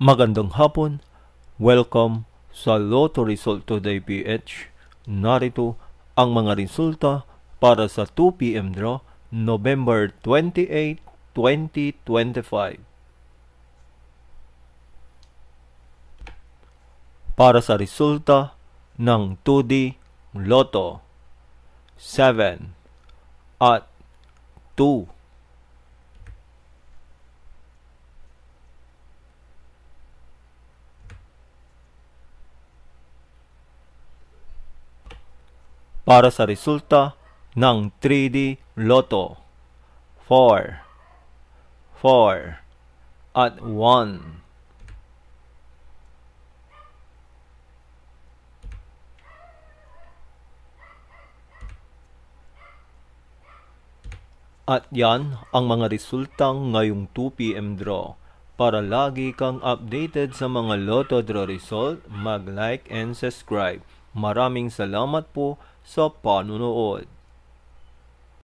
Magandang hapon. Welcome sa Lotto Result Today PH. Narito ang mga resulta para sa 2 p.m. draw November 28, 2025. Para sa resulta ng 2D Lotto 7 at 2. Para sa resulta ng 3D Lotto 4, 4 at 1. At yan ang mga resultang ngayong 2 p.m. draw. Para lagi kang updated sa mga Lotto draw result, mag-like and subscribe. Maraming salamat po sa panunood.